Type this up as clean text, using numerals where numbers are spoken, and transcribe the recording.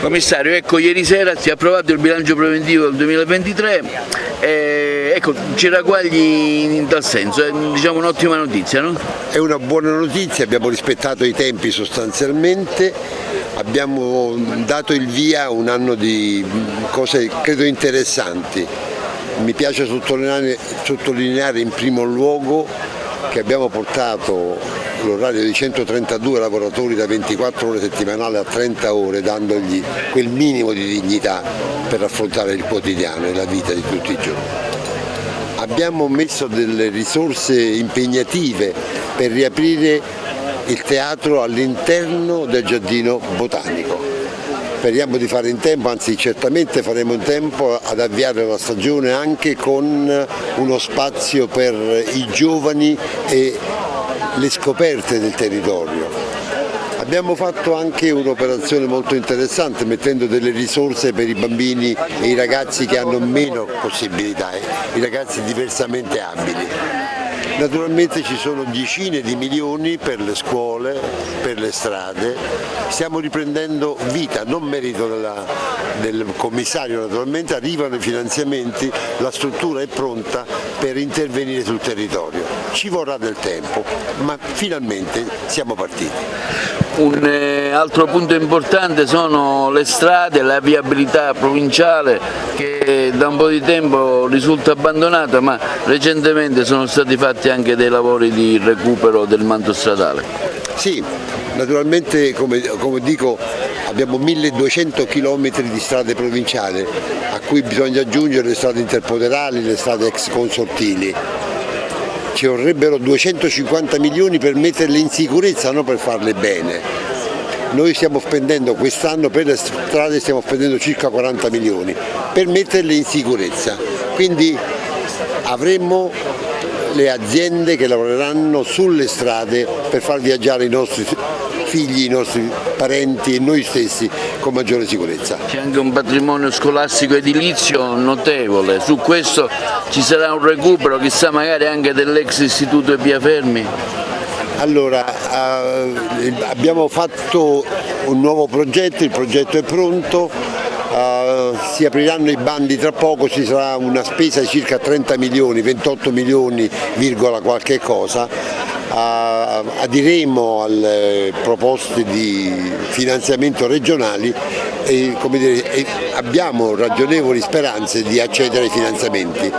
Commissario, ecco, ieri sera si è approvato il bilancio preventivo del 2023 e ecco, ci ragguagli in tal senso, è diciamo un'ottima notizia, no? È una buona notizia, abbiamo rispettato i tempi sostanzialmente, abbiamo dato il via a un anno di cose credo interessanti. Mi piace sottolineare in primo luogo che abbiamo portato l'orario di 132 lavoratori da 24 ore settimanali a 30 ore, dandogli quel minimo di dignità per affrontare il quotidiano e la vita di tutti i giorni. Abbiamo messo delle risorse impegnative per riaprire il teatro all'interno del giardino botanico. Speriamo di fare in tempo, anzi certamente faremo in tempo ad avviare la stagione anche con uno spazio per i giovani e le scoperte del territorio. Abbiamo fatto anche un'operazione molto interessante mettendo delle risorse per i bambini e i ragazzi che hanno meno possibilità, i ragazzi diversamente abili. Naturalmente ci sono decine di milioni per le scuole, per le strade, stiamo riprendendo vita, non merito del commissario naturalmente, arrivano i finanziamenti, la struttura è pronta per intervenire sul territorio. Ci vorrà del tempo, ma finalmente siamo partiti. Un altro punto importante sono le strade, la viabilità provinciale che da un po' di tempo risulta abbandonata, ma recentemente sono stati fatti anche dei lavori di recupero del manto stradale. Sì, naturalmente come dico abbiamo 1200 km di strade provinciali a cui bisogna aggiungere le strade interpoderali, le strade ex consortili. Ci vorrebbero 250 milioni per metterle in sicurezza, non per farle bene. Noi stiamo spendendo quest'anno per le strade spendendo circa 40 milioni per metterle in sicurezza. Quindi avremo le aziende che lavoreranno sulle strade per far viaggiare i nostri figli, i nostri parenti e noi stessi con maggiore sicurezza. C'è anche un patrimonio scolastico edilizio notevole, su questo ci sarà un recupero, chissà magari anche dell'ex istituto Pia Fermi? Allora, abbiamo fatto un nuovo progetto, il progetto è pronto, si apriranno i bandi tra poco, ci sarà una spesa di circa 30 milioni, 28 milioni, qualche cosa. Adiremo alle proposte di finanziamento regionali e abbiamo ragionevoli speranze di accedere ai finanziamenti.